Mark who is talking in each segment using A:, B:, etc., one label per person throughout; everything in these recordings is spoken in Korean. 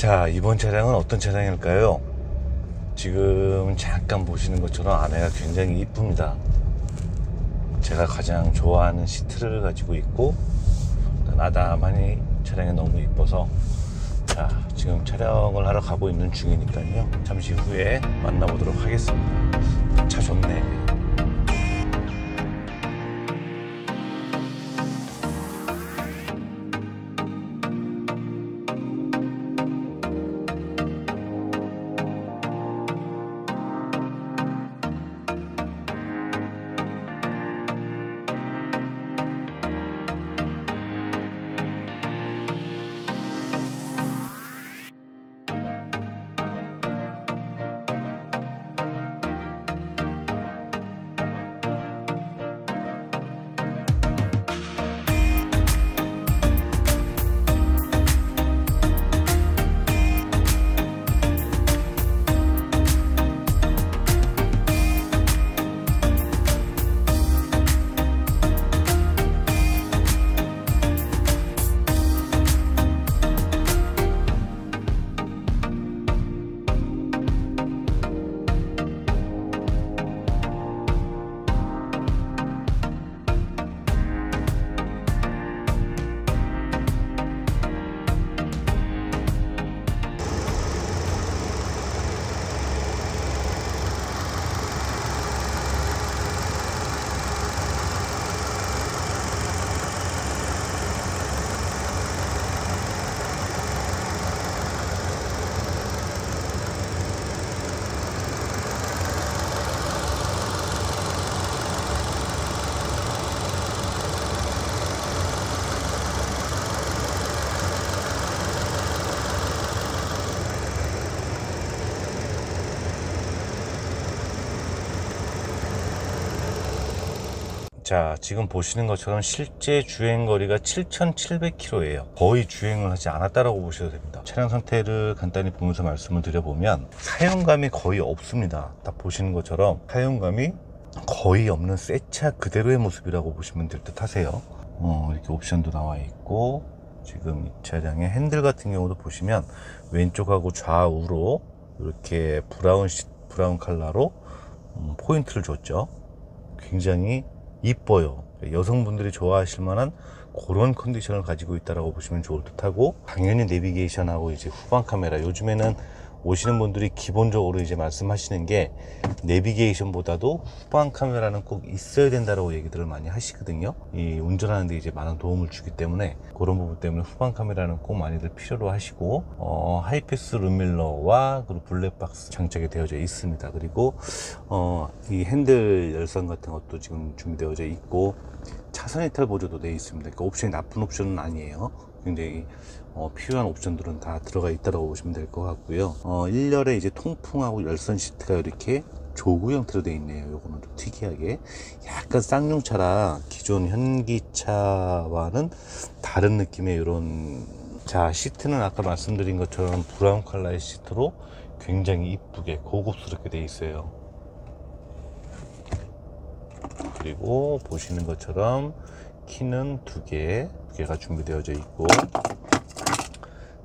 A: 자, 이번 차량은 어떤 차량일까요? 지금 잠깐 보시는 것처럼 안에가 굉장히 이쁩니다. 제가 가장 좋아하는 시트를 가지고 있고 아담하니 차량이 너무 이뻐서 자, 지금 촬영을 하러 가고 있는 중이니까요, 잠시 후에 만나보도록 하겠습니다. 차 좋네. 자, 지금 보시는 것처럼 실제 주행거리가 7,700km예요. 거의 주행을 하지 않았다라고 보셔도 됩니다. 차량 상태를 간단히 보면서 말씀을 드려보면 사용감이 거의 없습니다. 딱 보시는 것처럼 사용감이 거의 없는 새 차 그대로의 모습이라고 보시면 될 듯 하세요. 이렇게 옵션도 나와 있고, 지금 이 차량의 핸들 같은 경우도 보시면 왼쪽하고 좌우로 이렇게 브라운 컬러로 포인트를 줬죠. 굉장히 이뻐요. 여성분들이 좋아하실 만한 그런 컨디션을 가지고 있다라고 보시면 좋을 듯하고, 당연히 내비게이션하고 이제 후방 카메라, 요즘에는 오시는 분들이 기본적으로 이제 말씀하시는 게 내비게이션보다도 후방 카메라는 꼭 있어야 된다라고 얘기들을 많이 하시거든요. 이 운전하는데 이제 많은 도움을 주기 때문에 그런 부분 때문에 후방 카메라는 꼭 많이들 필요로 하시고, 하이패스 룸밀러와 그리고 블랙박스 장착이 되어져 있습니다. 그리고 이 핸들 열선 같은 것도 지금 준비되어져 있고, 차선 이탈 보조도 되어 있습니다. 그러니까 옵션이 나쁜 옵션은 아니에요. 굉장히 필요한 옵션들은 다 들어가 있다고 보시면 될 것 같고요. 1열에 이제 통풍하고 열선 시트가 이렇게 조구 형태로 되어 있네요. 요거는 좀 특이하게 약간 쌍용차라 기존 현기차와는 다른 느낌의 이런, 자, 시트는 아까 말씀드린 것처럼 브라운 컬러의 시트로 굉장히 이쁘게 고급스럽게 되어 있어요. 그리고 보시는 것처럼 키는 두 개가 준비되어져 있고,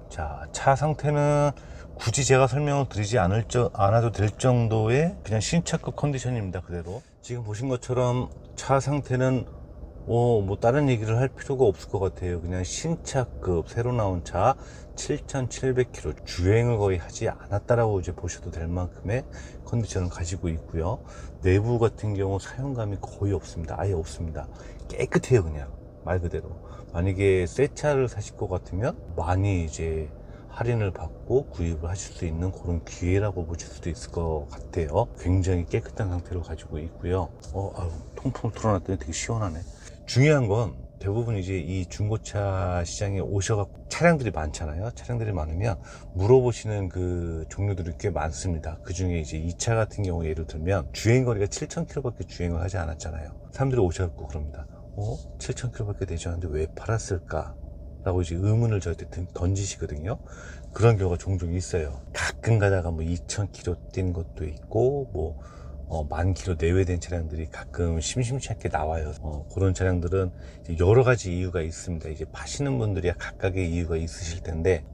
A: 자, 차 상태는 굳이 제가 설명을 드리지 않아도 될 정도의 그냥 신차급 컨디션입니다. 그대로 지금 보신 것처럼 차 상태는 뭐 다른 얘기를 할 필요가 없을 것 같아요. 그냥 신차급 새로 나온 차, 7,700km 주행을 거의 하지 않았다라고 이제 보셔도 될 만큼의 컨디션을 가지고 있고요. 내부 같은 경우 사용감이 거의 없습니다. 아예 없습니다. 깨끗해요. 그냥 말 그대로. 만약에 새 차를 사실 것 같으면 많이 이제 할인을 받고 구입을 하실 수 있는 그런 기회라고 보실 수도 있을 것 같아요. 굉장히 깨끗한 상태로 가지고 있고요. 통풍을 틀어놨더니 되게 시원하네. 중요한 건 대부분 이제 이 중고차 시장에 오셔갖고 차량들이 많잖아요. 차량들이 많으면 물어보시는 그 종류들이 꽤 많습니다. 그 중에 이제 이 차 같은 경우 예를 들면 주행거리가 7,000km 밖에 주행을 하지 않았잖아요. 사람들이 오셔갖고 그럽니다. 7,000km 밖에 되지 않았는데 왜 팔았을까? 라고 이제 의문을 저한테 던지시거든요. 그런 경우가 종종 있어요. 가끔 가다가 뭐 2,000km 뛴 것도 있고, 뭐 만 킬로 내외된 차량들이 가끔 심심치 않게 나와요. 그런 차량들은 여러 가지 이유가 있습니다. 이제 파시는 분들이 각각의 이유가 있으실 텐데,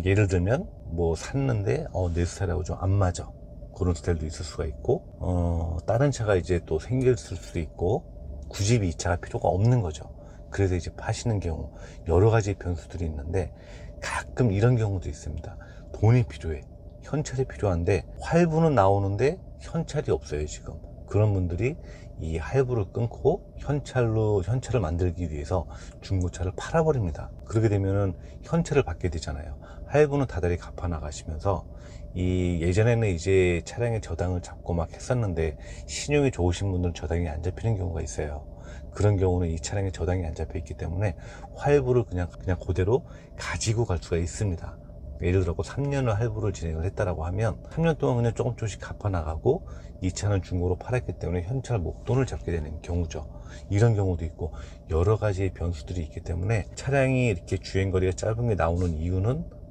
A: 예를 들면 뭐 샀는데 내 스타일하고 좀 안 맞아, 그런 스타일도 있을 수가 있고, 다른 차가 이제 또 생길 수도 있고, 굳이 이 차가 필요가 없는 거죠. 그래서 이제 파시는 경우 여러 가지 변수들이 있는데, 가끔 이런 경우도 있습니다. 돈이 필요해, 현찰이 필요한데 할부는 나오는데 현찰이 없어요 지금. 그런 분들이 이 할부를 끊고 현찰을 만들기 위해서 중고차를 팔아버립니다. 그렇게 되면은 현찰을 받게 되잖아요. 할부는 다달이 갚아 나가시면서, 이 예전에는 이제 차량의 저당을 잡고 막 했었는데, 신용이 좋으신 분들은 저당이 안 잡히는 경우가 있어요. 그런 경우는 이 차량의 저당이 안 잡혀 있기 때문에 할부를 그냥 그대로 가지고 갈 수가 있습니다. 예를 들어 3년을 할부를 진행을 했다라고 하면 3년 동안 그냥 조금씩 갚아 나가고, 이 차는 중고로 팔았기 때문에 현찰 목돈을 잡게 되는 경우죠. 이런 경우도 있고 여러 가지 변수들이 있기 때문에 차량이 이렇게 주행거리가 짧은 게 나오는 이유는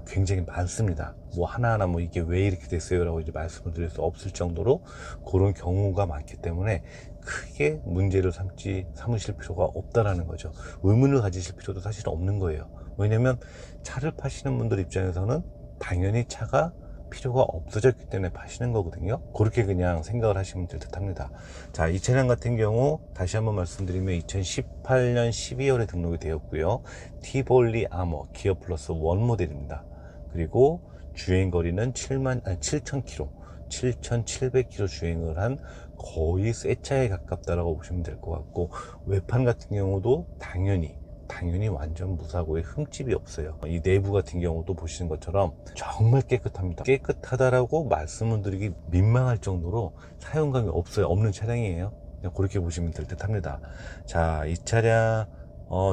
A: 굉장히 많습니다. 뭐 하나하나 뭐 이게 왜 이렇게 됐어요 라고 이제 말씀을 드릴 수 없을 정도로 그런 경우가 많기 때문에 크게 문제를 삼으실 필요가 없다라는 거죠. 의문을 가지실 필요도 사실 없는 거예요. 왜냐면 차를 파시는 분들 입장에서는 당연히 차가 필요가 없어졌기 때문에 파시는 거거든요. 그렇게 그냥 생각을 하시면 될 듯 합니다. 자, 이 차량 같은 경우 다시 한번 말씀드리면 2018년 12월에 등록이 되었고요. 티볼리 아머 기어 플러스 1 모델입니다. 그리고 주행거리는 7,000km 7,700km 주행을 한 거의 새 차에 가깝다라고 보시면 될 것 같고, 외판 같은 경우도 당연히 완전 무사고에 흠집이 없어요. 이 내부 같은 경우도 보시는 것처럼 정말 깨끗합니다. 깨끗하다라고 말씀을 드리기 민망할 정도로 사용감이 없는 차량이에요. 그냥 그렇게 보시면 될 듯 합니다. 자, 이 차량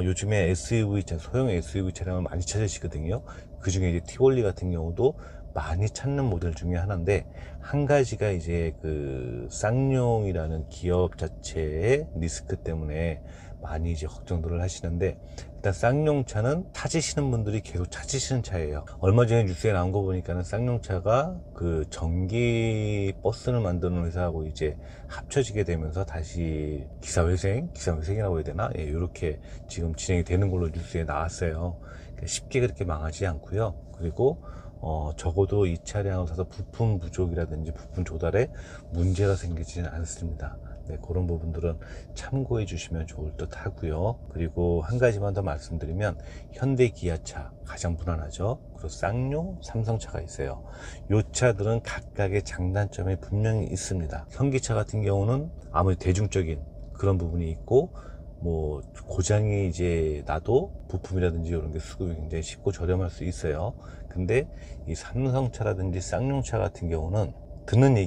A: 요즘에 SUV, 소형 SUV 차량을 많이 찾으시거든요. 그 중에 이제 티볼리 같은 경우도 많이 찾는 모델 중에 하나인데, 한 가지가 이제 그 쌍용이라는 기업 자체의 리스크 때문에 많이 이제 걱정들을 하시는데, 일단 쌍용차는 찾으시는 분들이 계속 찾으시는 차예요. 얼마 전에 뉴스에 나온 거 보니까는 쌍용차가 그 전기 버스를 만드는 회사하고 이제 합쳐지게 되면서 다시 기사회생이라고 해야 되나? 예, 이렇게 지금 진행이 되는 걸로 뉴스에 나왔어요. 쉽게 그렇게 망하지 않고요. 그리고 적어도 이 차량을 사서 부품 부족이라든지 부품 조달에 문제가 생기지는 않습니다. 네, 그런 부분들은 참고해 주시면 좋을 듯 하고요. 그리고 한 가지만 더 말씀드리면, 현대 기아차 가장 무난하죠. 그리고 쌍용 삼성차가 있어요. 이 차들은 각각의 장단점이 분명히 있습니다. 현기차 같은 경우는 아무리 대중적인 그런 부분이 있고, 뭐 고장이 이제 나도 부품이라든지 이런 게 수급이 굉장히 쉽고 저렴할 수 있어요. 근데 이 삼성차라든지 쌍용차 같은 경우는 듣는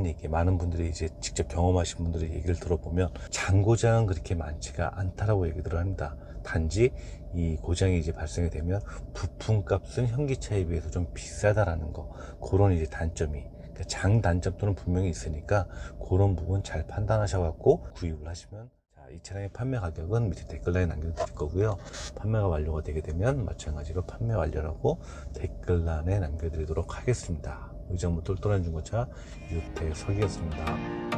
A: 얘기에 많은 분들이 이제 직접 경험하신 분들의 얘기를 들어보면 잔고장은 그렇게 많지가 않다라고 얘기들을 합니다. 단지 이 고장이 이제 발생이 되면 부품 값은 현기차에 비해서 좀 비싸다라는 거, 그런 이제 단점이, 그러니까 장단점들은 분명히 있으니까 그런 부분 잘 판단하셔갖고 구입을 하시면. 이 차량의 판매 가격은 밑에 댓글란에 남겨드릴 거고요. 판매가 완료가 되게 되면 마찬가지로 판매 완료라고 댓글란에 남겨드리도록 하겠습니다. 의정부 똘똘한 중고차 유태석이었습니다.